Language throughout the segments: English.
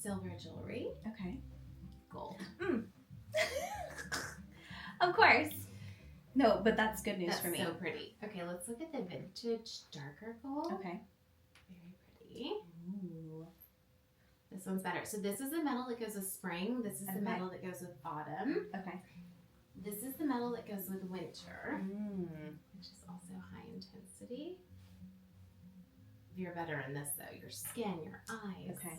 Silver jewelry. Okay. Gold. Of course. No, but that's good news That's for me. so pretty. Okay, let's look at the vintage darker gold. Okay. Very pretty. Ooh. This one's better. So this is the metal that goes with spring. This is the metal that goes with autumn. Okay. This is the metal that goes with winter, Mm. which is also high intensity. You're better in this though. Your skin, your eyes. Okay.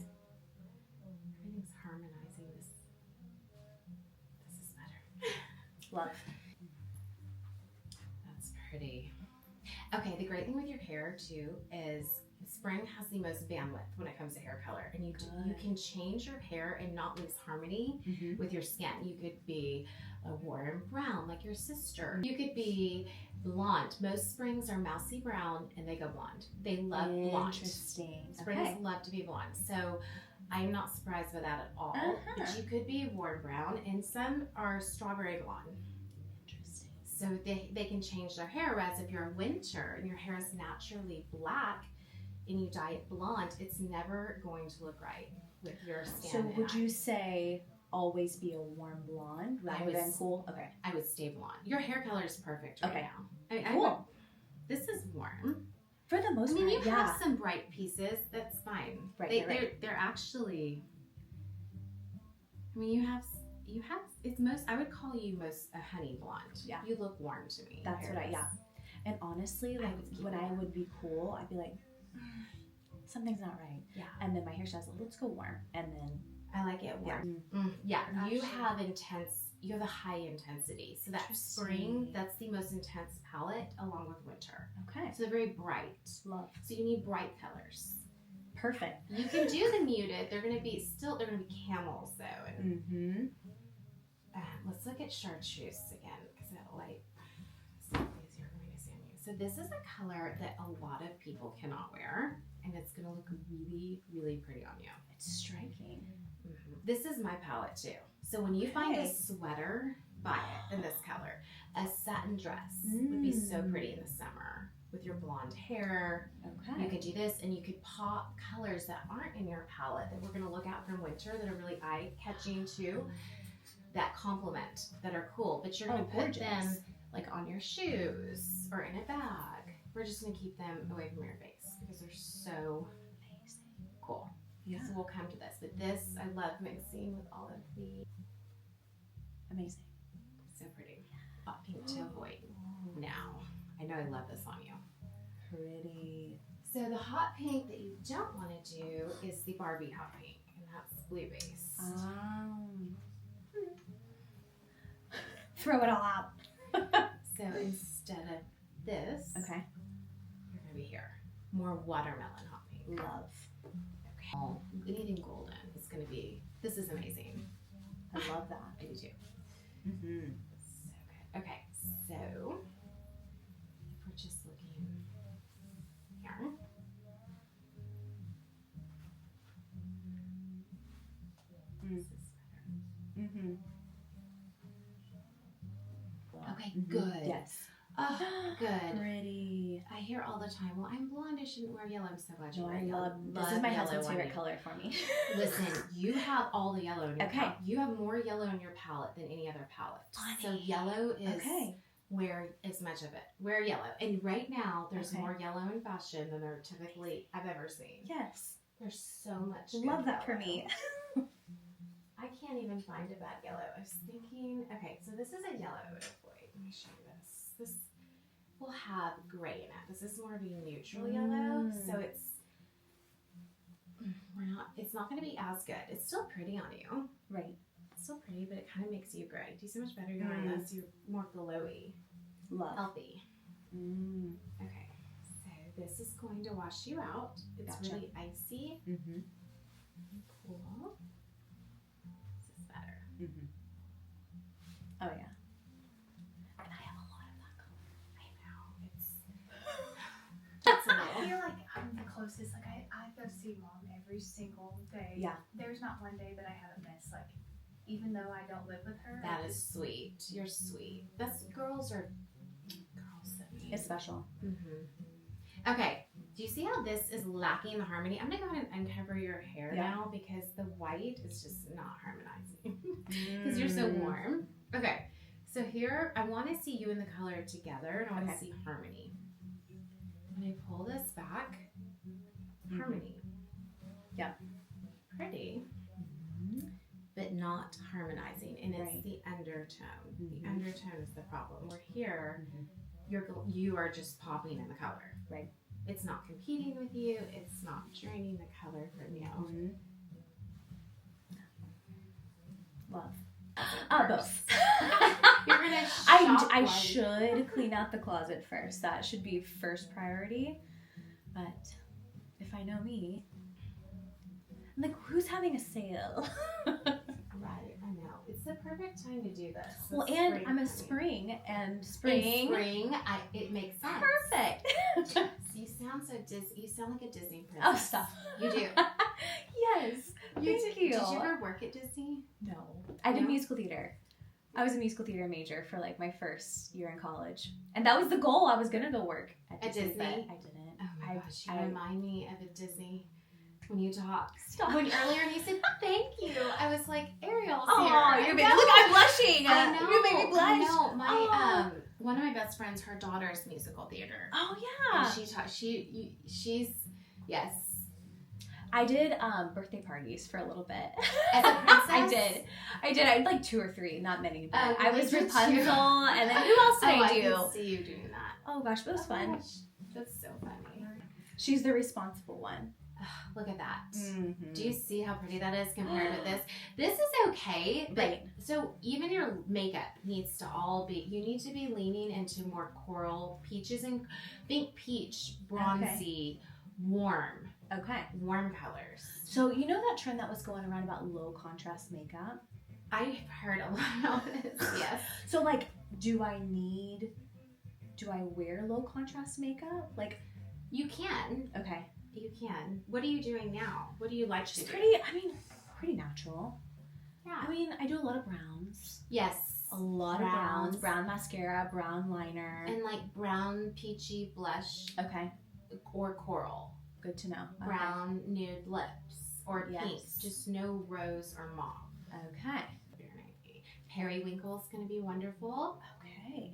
Everything's harmonizing. This is better. Love. That's pretty. Okay, the great thing with your hair too is spring has the most bandwidth when it comes to hair color, and you can change your hair and not lose harmony with your skin. You could be a warm brown like your sister. You could be blonde. Most springs are mousy brown and they go blonde. They love blonde. Interesting. Springs love to be blonde. So I'm not surprised by that at all. But you could be warm brown, and some are strawberry blonde. Interesting. So they can change their hair, whereas if you're winter and your hair is naturally black and you dye it blonde, it's never going to look right with your skin. So would you say always be a warm blonde rather than cool? Okay. I would stay blonde. Your hair color is perfect right now. I mean, cool. This is warm. For the most part, you have some bright pieces. That's fine. Right. They're actually. I mean, you have. It's most. I would call you most a honey blonde. Yeah. You look warm to me. That's what I. And honestly, like when I would be cool, I'd be like, something's not right. Yeah. And then my hairstyle's like, let's go warm. And then I like it warm. Yeah. You have intense. You have a high intensity. So that spring, that's the most intense palette, along with winter. Okay. So they're very bright. Love. So you need bright colors. Perfect. You can do the muted. They're gonna be camels though. And let's look at chartreuse again, because that light is easier for me to see on you. So this is a color that a lot of people cannot wear, and it's gonna look really, really pretty on you. It's striking. This is my palette too. So when you find a sweater, buy it in this color. A satin dress would be so pretty in the summer with your blonde hair. Okay. You could do this, and you could pop colors that aren't in your palette that we're going to look at from winter that are really eye-catching too, that complement, that are cool. But you're going to put them like on your shoes or in a bag. We're just going to keep them away from your face because they're so cool. Yeah. So we'll come to this. But this, I love mixing with all of the... Amazing. So pretty. Hot pink to avoid now. I know I love this on you. Pretty. So the hot pink that you don't want to do is the Barbie hot pink, and that's blue based. Throw it all out. So instead of this, you're going to be here. More watermelon hot pink. Love. Okay. Anything golden is going to be, this is amazing. I love that. I do too. So good. Okay, so if we're just looking here. This is better. Okay, good. Yes. Oh, good. Pretty. I hear all the time, well, I'm blonde, I shouldn't wear yellow. I'm so glad you No, wear I yellow. love this is my husband's favorite color for me. Listen, you have all the yellow in your Okay. palette. You have more yellow in your palette than any other palette. Funny. So yellow is Okay. wear as much of it. Wear yellow. And right now, there's more yellow in fashion than there typically I've ever seen. Yes. There's so much good Love that for yellow. me. I can't even find a bad yellow. I was thinking, okay, so this is a yellow to avoid. Let me show you this. This will have gray in it. This is more of a neutral yellow, so it's not going to be as good. It's still pretty on you. Right. It's still pretty, but it kind of makes you gray. Do you see how much better you're wearing this? You're more glowy. Love. Healthy. Okay, so this is going to wash you out. It's really icy. Cool. This is better. Oh yeah. And I have a lot of that color. I know. I feel like I'm the closest. Like I go see mom every single day. Yeah. There's not one day that I haven't missed. Like even though I don't live with her. That is sweet. You're sweet. That's girls to me. It's special. Okay, Do you see how this is lacking the harmony? I'm gonna go ahead and uncover your hair Yeah. now because the white is just not harmonizing because you're so warm. Okay, so here I want to see you and the color together, and I want to Okay. see harmony. When I pull this back, harmony. Yeah. Pretty, but not harmonizing, and it's Right. the undertone. Mhm. The undertone is the problem. Where here, you are just popping in the color. Right. It's not competing with you. It's not draining the color from you. Mhm. Love. First. Both. You're gonna I shop one. should clean out the closet first. That should be first priority. But if I know me, I'm like, who's having a sale? Right, I know. It's the perfect time to do this. Well, It's and spring I'm a time. spring, and In spring. spring, it makes sense. Perfect. You sound so Disney. You sound like a Disney princess. Oh, stop. You do. Yes. Thank you. Did you ever work at Disney? No. I did No? musical theater. I was a musical theater major for like my first year in college. And that was the goal. I was going to go work at At Disney. but Disney? I didn't. Oh my gosh, you I- remind me of a Disney when you talked. Stop. When earlier he said thank you, I was like, Ariel's Oh, here. you're I making, know. look, I'm blushing. I know. You made me blush. I know. My Oh. one of my best friends, her daughter's musical theater. Oh, And yeah. she taught. She's yes. I did birthday parties for a little bit. As a princess? I did. I had like 2 or 3, not many. But Oh, I you was did Rapunzel, too. and then who else did Oh, I I do? can see you doing that. Oh gosh, but it was Oh my fun. gosh, that's so funny. She's the responsible one. Look at that. Mm-hmm. Do you see how pretty that is compared with this? This is okay, but Right. so even your makeup needs to all be. You need to be leaning into more coral, peaches, and think peach, bronzy, warm colors. So you know that trend that was going around about low contrast makeup? I've heard a lot about this. Yes. So like, do I wear low contrast makeup? Like, You can. okay, You can. What are you doing now? What do you like to just do? pretty natural. Yeah. I mean, I do a lot of browns. Yes. A lot of browns, brown mascara, brown liner. And like brown peachy blush Okay, or coral. good to know. Okay. Brown nude lips or Yes. pink. Just no rose or mauve. Okay. Periwinkle's going to be wonderful. Okay.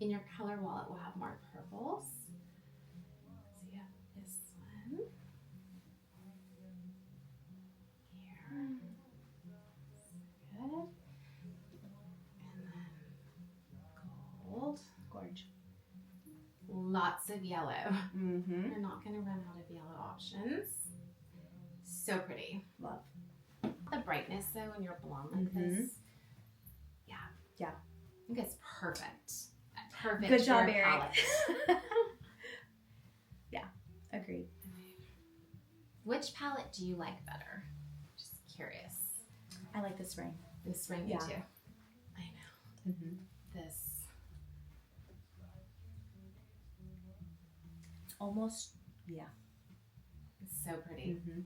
In your color wallet, we'll have more purples. So you have this one. Here. Good. And then gold. Gorge. Lots of yellow. Mm-hmm. You're not going to run out of yellow options. So pretty. Love. The brightness, though, when you're blonde like Mhm. this. Yeah. Yeah. I think it's perfect. Perfect. Good for job, your Eric. palette. Yeah. Agreed. Which palette do you like better? Just curious. I like this ring. This ring, me Yeah. too. I know. Mm-hmm. This. Almost. Yeah. It's so pretty. Mm-hmm.